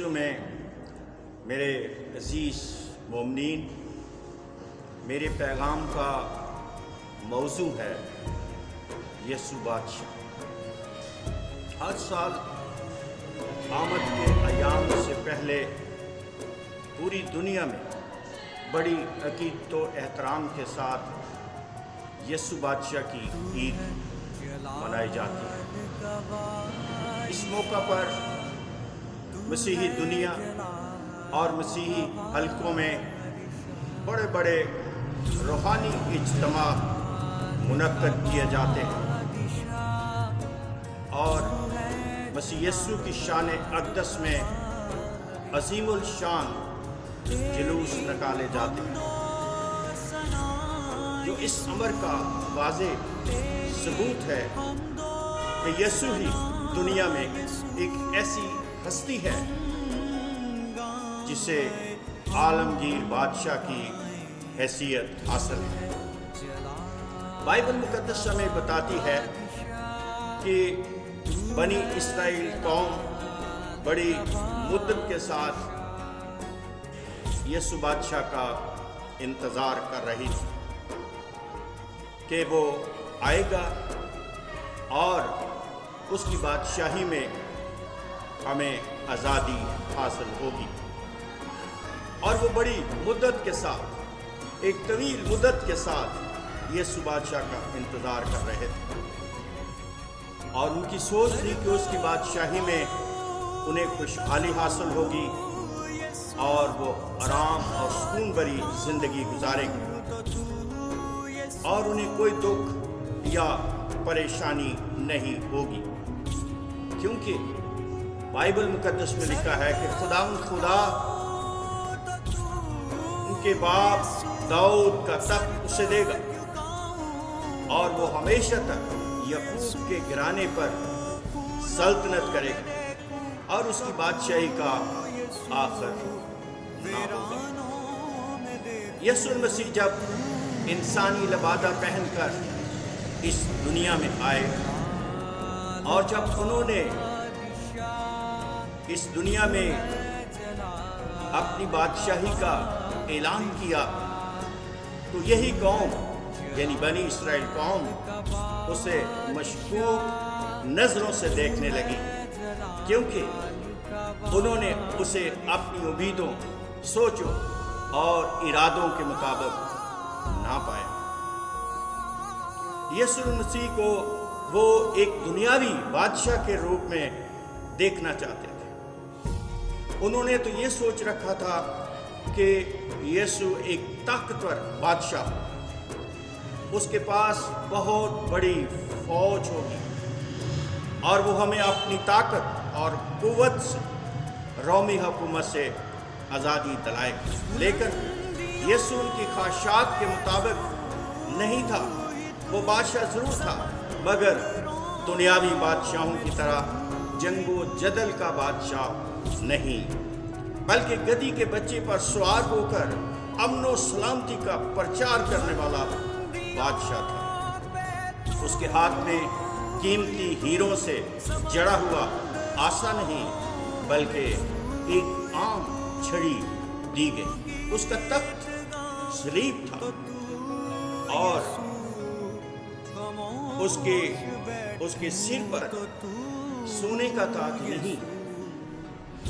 یسوع میں میرے عزیز مومنین، میرے پیغام کا موضوع ہے یسوع بادشاہ۔ ہر سال آمد کے ایام سے پہلے پوری دنیا میں بڑی عقیدت و احترام کے ساتھ یسوع بادشاہ کی عید منائی جاتی ہے۔ اس موقع پر مسیحی دنیا اور مسیحی حلقوں میں بڑے بڑے روحانی اجتماع منعقد کیے جاتے ہیں اور مسیح یسوع کی شان اقدس میں عظیم الشان جلوس نکالے جاتے ہیں، جو اس امر کا واضح ثبوت ہے کہ یسوع ہی دنیا میں ایک ایسی ہستی ہے جسے عالمگیر بادشاہ کی حیثیت حاصل ہے۔ بائبل مقدس ہمیں بتاتی ہے کہ بنی اسرائیل قوم بڑی مدت کے ساتھ یسوع بادشاہ کا انتظار کر رہی تھی کہ وہ آئے گا اور اس کی بادشاہی میں ہمیں آزادی حاصل ہوگی، اور وہ بڑی مدت کے ساتھ، ایک طویل مدت کے ساتھ یسوع بادشاہ کا انتظار کر رہے تھے، اور ان کی سوچ تھی کہ اس کی بادشاہی میں انہیں خوشحالی حاصل ہوگی اور وہ آرام اور سکون بھری زندگی گزاریں گے اور انہیں کوئی دکھ یا پریشانی نہیں ہوگی، کیونکہ بائبل مقدس میں لکھا ہے کہ خدا ان کے باپ داؤد کا تخت اسے دے گا اور وہ ہمیشہ تک یعقوب کے گھرانے پر سلطنت کرے گا اور اس کی بادشاہی کا آخر نہ ہوگا۔ یسوع مسیح جب انسانی لبادہ پہن کر اس دنیا میں آئے اور جب انہوں نے اس دنیا میں اپنی بادشاہی کا اعلان کیا تو یہی قوم یعنی بنی اسرائیل قوم اسے مشکوک نظروں سے دیکھنے لگی، کیونکہ انہوں نے اسے اپنی امیدوں، سوچوں اور ارادوں کے مطابق نہ پایا۔ یسوع مسیح کو وہ ایک دنیاوی بادشاہ کے روپ میں دیکھنا چاہتے تھے۔ انہوں نے تو یہ سوچ رکھا تھا کہ یسوع ایک طاقتور بادشاہ، اس کے پاس بہت بڑی فوج ہوگی اور وہ ہمیں اپنی طاقت اور قوت سے رومی حکومت سے آزادی دلائے گا، لیکن یسوع ان کی خواہشات کے مطابق نہیں تھا۔ وہ بادشاہ ضرور تھا مگر دنیاوی بادشاہوں کی طرح جنگ و جدل کا بادشاہ نہیں، بلکہ گدھی کے بچے پر سوار ہو کر امن و سلامتی کا پرچار کرنے والا بادشاہ تھا۔ اس کے ہاتھ میں قیمتی ہیروں سے جڑا ہوا آسا نہیں بلکہ ایک عام چھڑی دی گئی۔ اس کا تخت صلیب تھا اور اس کے سر پر سونے کا تاج نہیں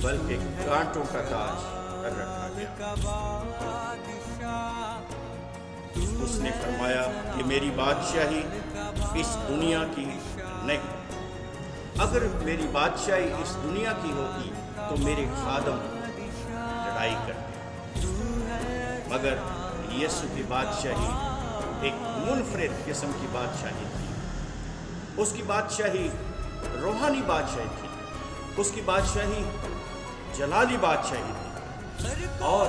بلکہ کانٹوں کا تاج رکھا گیا۔ اس نے فرمایا کہ میری بادشاہی اس دنیا کی نہیں، اگر میری بادشاہی اس دنیا کی ہوتی تو میرے خادم لڑائی کرتے، مگر یسوع کی بادشاہی ایک منفرد قسم کی بادشاہی تھی۔ اس کی بادشاہی روحانی بادشاہی تھی، اس کی بادشاہی جلالی بادشاہی تھی، اور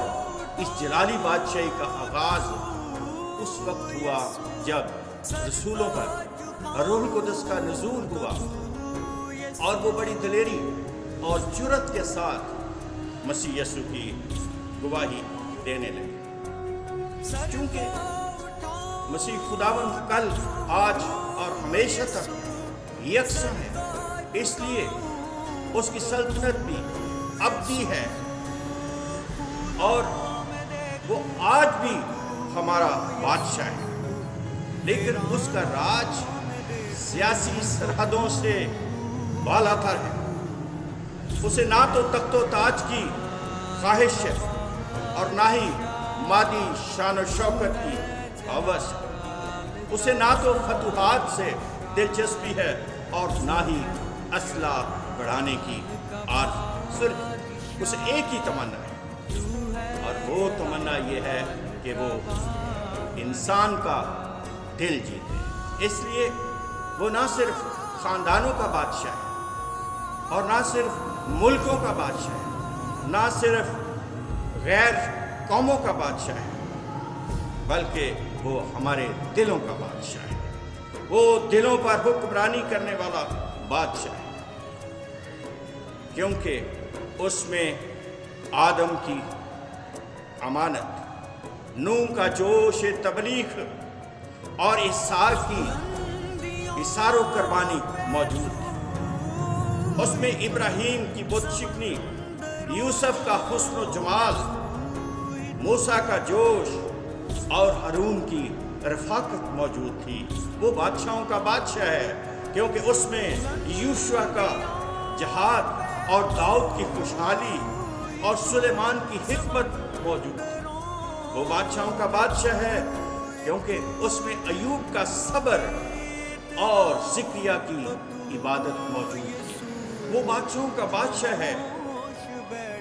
اس جلالی بادشاہی کا آغاز اس وقت ہوا جب رسولوں پر روح القدس کا نزول ہوا اور وہ بڑی دلیری اور جرأت کے ساتھ مسیح یسوع کی گواہی دینے لگے، چونکہ مسیح خداوند کل، آج اور ہمیشہ تک یکساں ہے، اس لیے اس کی سلطنت بھی ابدی ہے اور وہ آج بھی ہمارا بادشاہ ہے، لیکن اس کا راج سیاسی سرحدوں سے بالا تر ہے۔ اسے نہ تو تخت و تاج کی خواہش ہے اور نہ ہی مادی شان و شوکت کی ہوس ہے۔ اسے نہ تو فتوحات سے دلچسپی ہے اور نہ ہی اسلحہ بڑھانے کی آرزو، صرف اسے ایک ہی تمنا ہے، اور وہ تمنا یہ ہے کہ وہ انسان کا دل جیتے۔ اس لیے وہ نہ صرف خاندانوں کا بادشاہ ہے اور نہ صرف ملکوں کا بادشاہ ہے، نہ صرف غیر قوموں کا بادشاہ ہے، بلکہ وہ ہمارے دلوں کا بادشاہ ہے۔ وہ دلوں پر حکمرانی کرنے والا بادشاہ ہے، کیونکہ اس میں آدم کی امانت، نوح کا جوش تبلیغ اور اسحاق کی اثار و قربانی موجود تھی۔ اس میں ابراہیم کی بت شکنی، یوسف کا حسن و جمال، موسیٰ کا جوش اور ہارون کی رفاقت موجود تھی۔ وہ بادشاہوں کا بادشاہ ہے، کیونکہ اس میں یوشوا کا جہاد اور داؤد کی خوشحالی اور سلیمان کی حکمت موجود تھی۔ وہ بادشاہوں کا بادشاہ ہے، کیونکہ اس میں ایوب کا صبر اور زکریا کی عبادت موجود تھی۔ وہ بادشاہوں کا بادشاہ ہے،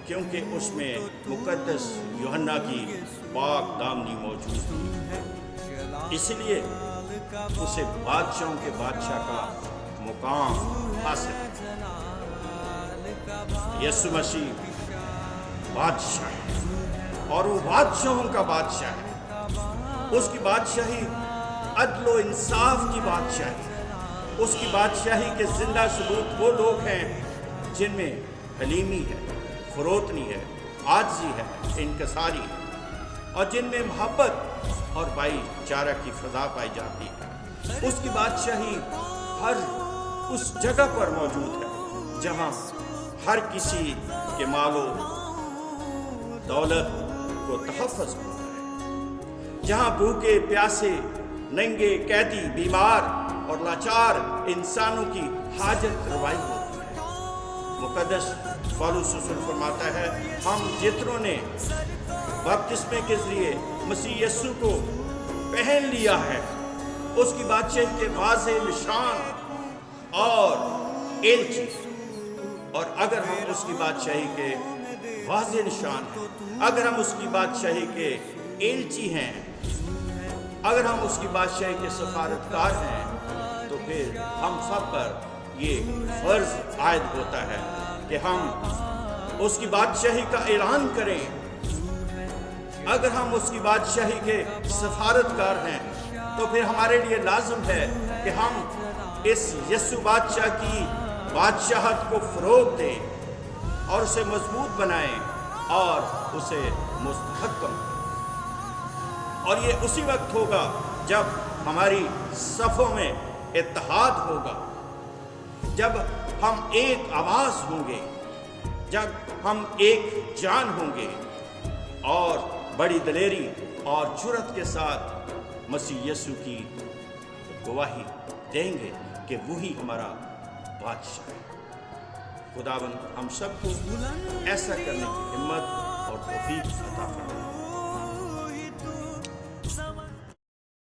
کیونکہ اس میں مقدس یوحنا کی پاک دامنی موجود تھی۔ اس لیے اسے بادشاہوں کے بادشاہ کا مقام حاصل ہے۔ یسوع مسیح بادشاہ ہے اور وہ بادشاہوں کا بادشاہ ہے۔ اس کی بادشاہی عدل و انصاف کی بادشاہی ہے۔ اس کی بادشاہی کے زندہ ثبوت وہ لوگ ہیں جن میں حلیمی ہے، فروتنی ہے، عاجزی ہے، انکساری ہے، اور جن میں محبت اور بھائی چارہ کی فضا پائی جاتی ہے۔ اس کی بادشاہی ہر اس جگہ پر موجود ہے جہاں ہر کسی کے مال و دولت کو تحفظ ہوتا ہے، جہاں بھوکے پیاسے، ننگے، قیدی، بیمار اور لاچار انسانوں کی حاجت روائی ہوتی ہے۔ مقدس پالوس رسول فرماتا ہے، ہم جتنوں نے بپتسمے کے ذریعے مسیح یسوع کو پہن لیا ہے، اس کی بادشاہی کے واضح نشان اور ایلچی، اور اگر ہم اس کی بادشاہی کے واضح نشان ہیں، اگر ہم اس کی بادشاہی کے ایلچی ہیں، اگر ہم اس کی بادشاہی کے سفارتکار ہیں، تو پھر ہم سب پر یہ فرض عائد ہوتا ہے کہ ہم اس کی بادشاہی کا اعلان کریں۔ اگر ہم اس کی بادشاہی کے سفارتکار ہیں تو پھر ہمارے لیے لازم ہے کہ ہم اس یسوع بادشاہ کی بادشاہت کو فروغ دیں اور اسے مضبوط بنائیں اور اسے مستحکم کریں۔ اور یہ اسی وقت ہوگا جب ہماری صفوں میں اتحاد ہوگا، جب ہم ایک آواز ہوں گے، جب ہم ایک جان ہوں گے اور بڑی دلیری اور جرأت کے ساتھ مسیح یسوع کی گواہی دیں گے کہ وہی ہمارا بادشاہ ہے۔ خداوند ہم سب کو ایسا کرنے کی ہمت اور توفیق عطا فرمائے۔